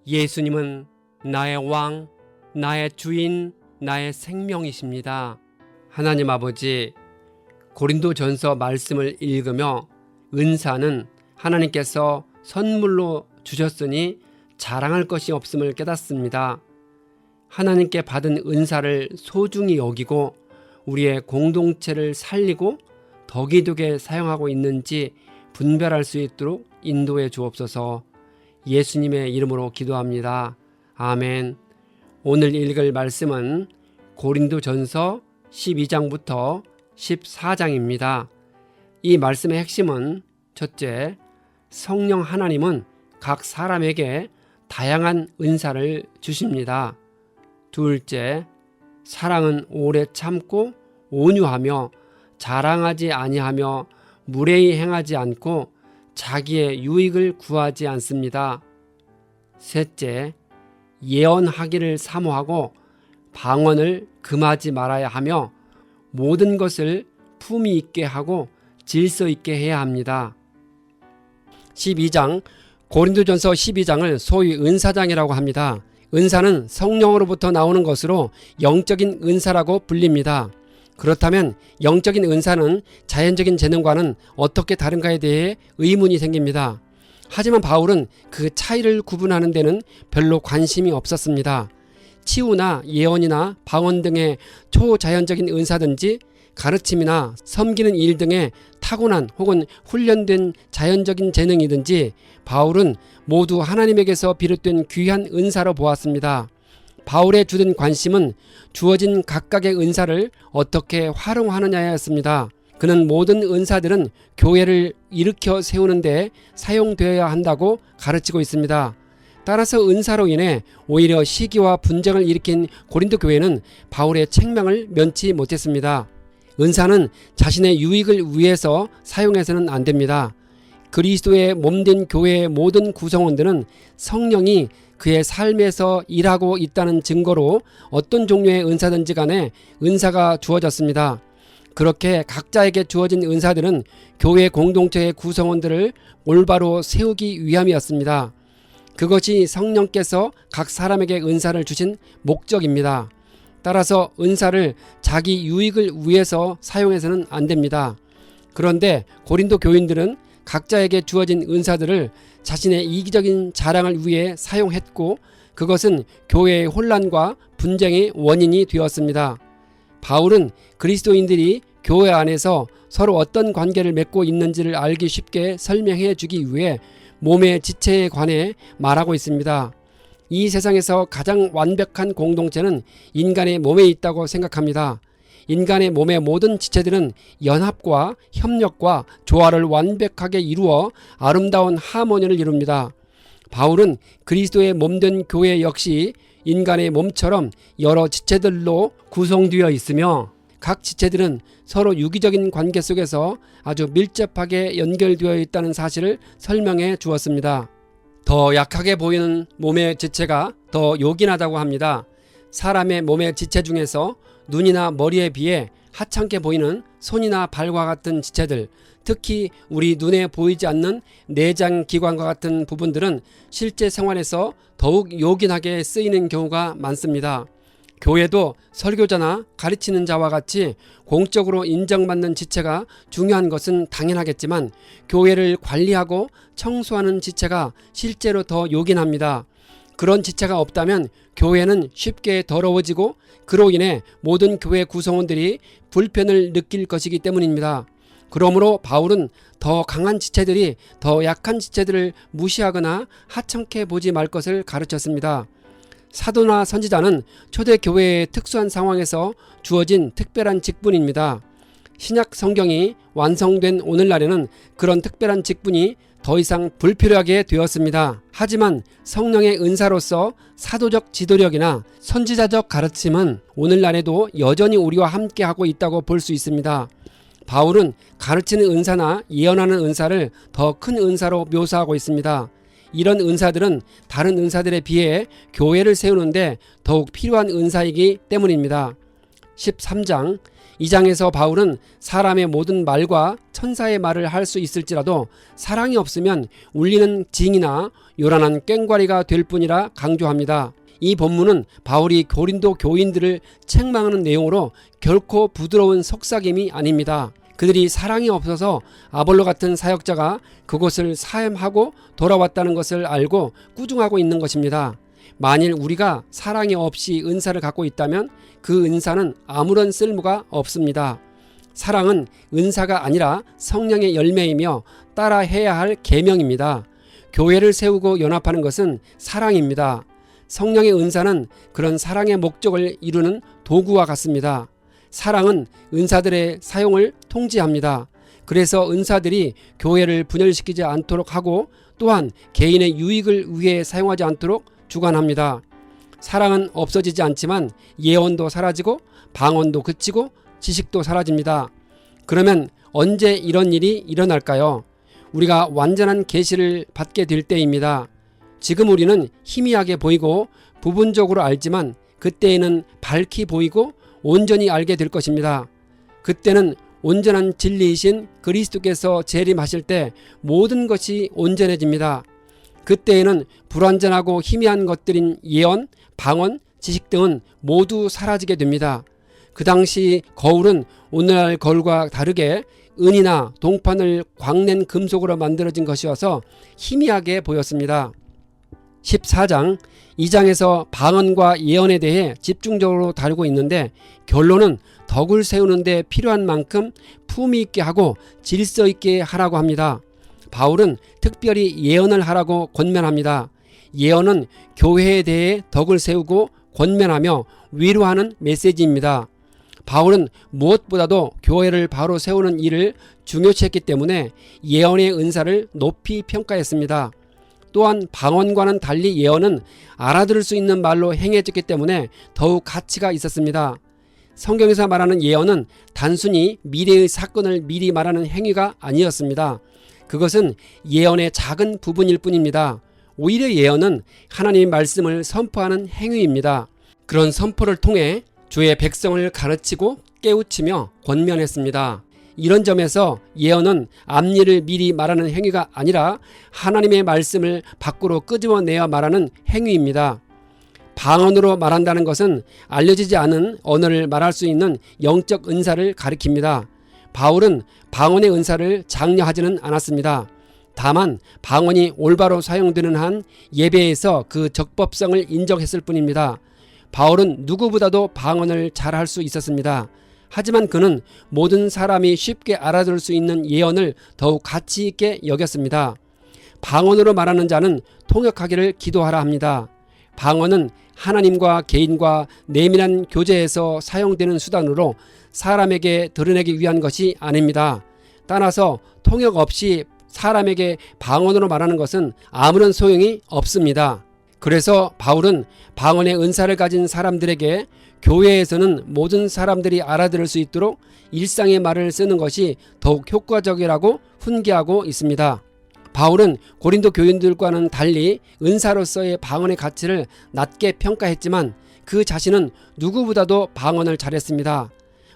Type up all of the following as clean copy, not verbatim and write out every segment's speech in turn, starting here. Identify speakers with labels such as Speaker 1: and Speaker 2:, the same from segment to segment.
Speaker 1: 예수님은 나의 왕, 나의 주인, 나의 생명이십니다. 하나님 아버지, 고린도전서 말씀을 읽으며 은사는 하나님께서 선물로 주셨으니 자랑할 것이 없음을 깨닫습니다. 하나님께 받은 은사를 소중히 여기고 우리의 공동체를 살리고 덕이득에 사용하고 있는지 분별할 수 있도록 인도해 주옵소서. 예수님의 이름으로 기도합니다. 아멘. 오늘 읽을 말씀은 고린도전서 12장부터 14장입니다. 이 말씀의 핵심은 첫째, 성령 하나님은 각 사람에게 다양한 은사를 주십니다. 둘째, 사랑은 오래 참고 온유하며 자랑하지 아니하며 무례히 행하지 않고 자기의 유익을 구하지 않습니다. 셋째, 예언하기를 사모하고 방언을 금하지 말아야 하며 모든 것을 품위 있게 하고 질서 있게 해야 합니다. 12장, 고린도전서 12장을 소위 은사장이라고 합니다. 은사는 성령으로부터 나오는 것으로 영적인 은사라고 불립니다. 그렇다면 영적인 은사는 자연적인 재능과는 어떻게 다른가에 대해 의문이 생깁니다. 하지만 바울은 그 차이를 구분하는 데는 별로 관심이 없었습니다. 치유나 예언이나 방언 등의 초자연적인 은사든지 가르침이나 섬기는 일 등의 타고난 혹은 훈련된 자연적인 재능이든지 바울은 모두 하나님에게서 비롯된 귀한 은사로 보았습니다. 바울의 주된 관심은 주어진 각각의 은사를 어떻게 활용하느냐였습니다. 그는 모든 은사들은 교회를 일으켜 세우는 데 사용되어야 한다고 가르치고 있습니다. 따라서 은사로 인해 오히려 시기와 분쟁을 일으킨 고린도 교회는 바울의 책망을 면치 못했습니다. 은사는 자신의 유익을 위해서 사용해서는 안 됩니다. 그리스도의 몸된 교회의 모든 구성원들은 성령이 그의 삶에서 일하고 있다는 증거로 어떤 종류의 은사든지 간에 은사가 주어졌습니다. 그렇게 각자에게 주어진 은사들은 교회 공동체의 구성원들을 올바로 세우기 위함이었습니다. 그것이 성령께서 각 사람에게 은사를 주신 목적입니다. 따라서 은사를 자기 유익을 위해서 사용해서는 안 됩니다. 그런데 고린도 교인들은 각자에게 주어진 은사들을 자신의 이기적인 자랑을 위해 사용했고 그것은 교회의 혼란과 분쟁의 원인이 되었습니다. 바울은 그리스도인들이 교회 안에서 서로 어떤 관계를 맺고 있는지를 알기 쉽게 설명해 주기 위해 몸의 지체에 관해 말하고 있습니다. 이 세상에서 가장 완벽한 공동체는 인간의 몸에 있다고 생각합니다. 인간의 몸의 모든 지체들은 연합과 협력과 조화를 완벽하게 이루어 아름다운 하모니를 이룹니다. 바울은 그리스도의 몸된 교회 역시 인간의 몸처럼 여러 지체들로 구성되어 있으며 각 지체들은 서로 유기적인 관계 속에서 아주 밀접하게 연결되어 있다는 사실을 설명해 주었습니다. 더 약하게 보이는 몸의 지체가 더 요긴하다고 합니다. 사람의 몸의 지체 중에서 눈이나 머리에 비해 하찮게 보이는 손이나 발과 같은 지체들, 특히 우리 눈에 보이지 않는 내장 기관과 같은 부분들은 실제 생활에서 더욱 요긴하게 쓰이는 경우가 많습니다. 교회도 설교자나 가르치는 자와 같이 공적으로 인정받는 지체가 중요한 것은 당연하겠지만 교회를 관리하고 청소하는 지체가 실제로 더 요긴합니다. 그런 지체가 없다면 교회는 쉽게 더러워지고 그로 인해 모든 교회 구성원들이 불편을 느낄 것이기 때문입니다. 그러므로 바울은 더 강한 지체들이 더 약한 지체들을 무시하거나 하찮게 보지 말 것을 가르쳤습니다. 사도나 선지자는 초대교회의 특수한 상황에서 주어진 특별한 직분입니다. 신약 성경이 완성된 오늘날에는 그런 특별한 직분이 더 이상 불필요하게 되었습니다. 하지만 성령의 은사로서 사도적 지도력이나 선지자적 가르침은 오늘날에도 여전히 우리와 함께하고 있다고 볼 수 있습니다. 바울은 가르치는 은사나 예언하는 은사를 더 큰 은사로 묘사하고 있습니다. 이런 은사들은 다른 은사들에 비해 교회를 세우는데 더욱 필요한 은사이기 때문입니다. 13장. 이 장에서 바울은 사람의 모든 말과 천사의 말을 할 수 있을지라도 사랑이 없으면 울리는 징이나 요란한 꽹과리가 될 뿐이라 강조합니다. 이 본문은 바울이 고린도 교인들을 책망하는 내용으로 결코 부드러운 속삭임이 아닙니다. 그들이 사랑이 없어서 아볼로 같은 사역자가 그곳을 사임하고 돌아왔다는 것을 알고 꾸중하고 있는 것입니다. 만일 우리가 사랑이 없이 은사를 갖고 있다면 그 은사는 아무런 쓸모가 없습니다. 사랑은 은사가 아니라 성령의 열매이며 따라해야 할 계명입니다. 교회를 세우고 연합하는 것은 사랑입니다. 성령의 은사는 그런 사랑의 목적을 이루는 도구와 같습니다. 사랑은 은사들의 사용을 통지합니다. 그래서 은사들이 교회를 분열시키지 않도록 하고 또한 개인의 유익을 위해 사용하지 않도록 주관합니다. 사랑은 없어지지 않지만 예언도 사라지고 방언도 그치고 지식도 사라집니다. 그러면 언제 이런 일이 일어날까요? 우리가 완전한 계시를 받게 될 때입니다. 지금 우리는 희미하게 보이고 부분적으로 알지만 그때에는 밝히 보이고 온전히 알게 될 것입니다. 그때는 온전한 진리이신 그리스도께서 재림하실 때 모든 것이 온전해집니다. 그때에는 불완전하고 희미한 것들인 예언, 방언, 지식 등은 모두 사라지게 됩니다. 그 당시 거울은 오늘날 거울과 다르게 은이나 동판을 광낸 금속으로 만들어진 것이어서 희미하게 보였습니다. 14장. 이 장에서 방언과 예언에 대해 집중적으로 다루고 있는데 결론은 덕을 세우는 데 필요한 만큼 품위 있게 하고 질서 있게 하라고 합니다. 바울은 특별히 예언을 하라고 권면합니다. 예언은 교회에 대해 덕을 세우고 권면하며 위로하는 메시지입니다. 바울은 무엇보다도 교회를 바로 세우는 일을 중요시했기 때문에 예언의 은사를 높이 평가했습니다. 또한 방언과는 달리 예언은 알아들을 수 있는 말로 행해졌기 때문에 더욱 가치가 있었습니다. 성경에서 말하는 예언은 단순히 미래의 사건을 미리 말하는 행위가 아니었습니다. 그것은 예언의 작은 부분일 뿐입니다. 오히려 예언은 하나님의 말씀을 선포하는 행위입니다. 그런 선포를 통해 주의 백성을 가르치고 깨우치며 권면했습니다. 이런 점에서 예언은 앞일을 미리 말하는 행위가 아니라 하나님의 말씀을 밖으로 끄집어내어 말하는 행위입니다. 방언으로 말한다는 것은 알려지지 않은 언어를 말할 수 있는 영적 은사를 가리킵니다. 바울은 방언의 은사를 장려하지는 않았습니다. 다만 방언이 올바로 사용되는 한 예배에서 그 적법성을 인정했을 뿐입니다. 바울은 누구보다도 방언을 잘할 수 있었습니다. 하지만 그는 모든 사람이 쉽게 알아들을 수 있는 예언을 더욱 가치 있게 여겼습니다. 방언으로 말하는 자는 통역하기를 기도하라 합니다. 방언은 하나님과 개인과 내밀한 교제에서 사용되는 수단으로 사람에게 드러내기 위한 것이 아닙니다. 따라서 통역 없이 사람에게 방언으로 말하는 것은 아무런 소용이 없습니다. 그래서 바울은 방언의 은사를 가진 사람들에게 교회에서는 모든 사람들이 알아들을 수 있도록 일상의 말을 쓰는 것이 더욱 효과적이라고 훈계하고 있습니다. 바울은 고린도 교인들과는 달리 은사로서의 방언의 가치를 낮게 평가했지만 그 자신은 누구보다도 방언을 잘했습니다.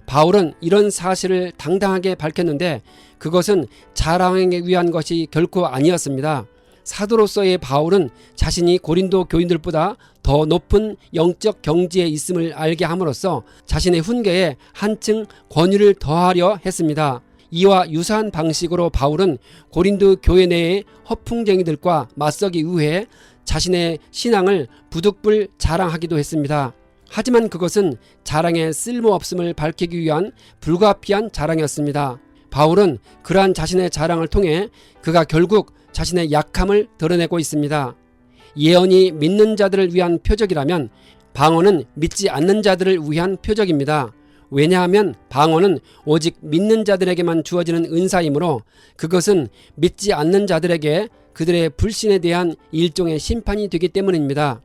Speaker 1: 바울은 이런 사실을 당당하게 밝혔는데 그것은 자랑하기 위한 것이 결코 아니었습니다. 사도로서의 바울은 자신이 고린도 교인들보다 더 높은 영적 경지에 있음을 알게 함으로써 자신의 훈계에 한층 권위를 더하려 했습니다. 이와 유사한 방식으로 바울은 고린도 교회 내의 허풍쟁이들과 맞서기 위해 자신의 신앙을 부득불 자랑하기도 했습니다. 하지만 그것은 자랑의 쓸모없음을 밝히기 위한 불가피한 자랑이었습니다. 바울은 그러한 자신의 자랑을 통해 그가 결국 자신의 약함을 드러내고 있습니다. 예언이 믿는 자들을 위한 표적이라면 방언은 믿지 않는 자들을 위한 표적입니다. 왜냐하면 방언은 오직 믿는 자들에게만 주어지는 은사이므로 그것은 믿지 않는 자들에게 그들의 불신에 대한 일종의 심판이 되기 때문입니다.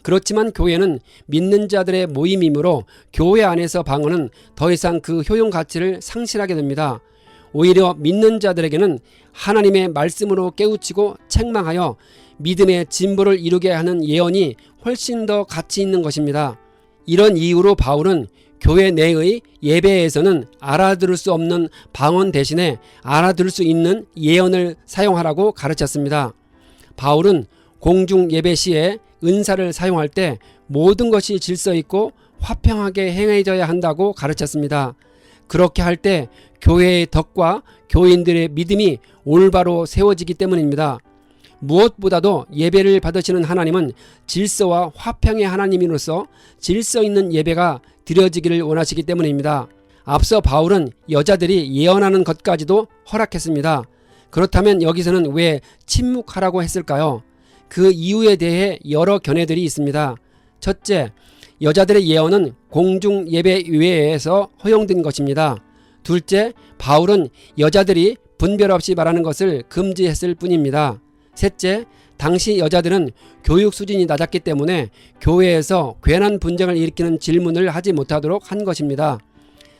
Speaker 1: 그렇지만 교회는 믿는 자들의 모임이므로 교회 안에서 방언은 더 이상 그 효용 가치를 상실하게 됩니다. 오히려 믿는 자들에게는 하나님의 말씀으로 깨우치고 책망하여 믿음의 진보를 이루게 하는 예언이 훨씬 더 가치 있는 것입니다. 이런 이유로 바울은 교회 내의 예배에서는 알아들을 수 없는 방언 대신에 알아들을 수 있는 예언을 사용하라고 가르쳤습니다. 바울은 공중 예배 시에 은사를 사용할 때 모든 것이 질서 있고 화평하게 행해져야 한다고 가르쳤습니다. 그렇게 할 때 교회의 덕과 교인들의 믿음이 올바로 세워지기 때문입니다. 무엇보다도 예배를 받으시는 하나님은 질서와 화평의 하나님으로서 질서 있는 예배가 드려지기를 원하시기 때문입니다. 앞서 바울은 여자들이 예언하는 것까지도 허락했습니다. 그렇다면 여기서는 왜 침묵하라고 했을까요? 그 이유에 대해 여러 견해들이 있습니다. 첫째, 여자들의 예언은 공중 예배 외에서 허용된 것입니다. 둘째, 바울은 여자들이 분별 없이 말하는 것을 금지했을 뿐입니다. 셋째, 당시 여자들은 교육 수준이 낮았기 때문에 교회에서 괜한 분쟁을 일으키는 질문을 하지 못하도록 한 것입니다.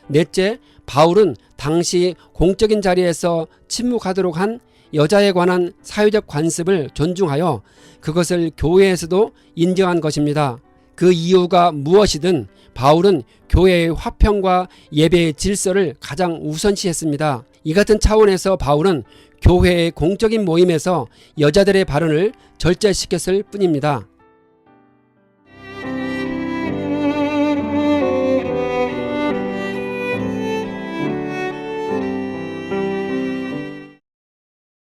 Speaker 1: 넷째, 바울은 당시 공적인 자리에서 침묵하도록 한 여자에 관한 사회적 관습을 존중하여 그것을 교회에서도 인정한 것입니다. 그 이유가 무엇이든 바울은 교회의 화평과 예배의 질서를 가장 우선시했습니다. 이 같은 차원에서 바울은 교회의 공적인 모임에서 여자들의 발언을 절제시켰을 뿐입니다.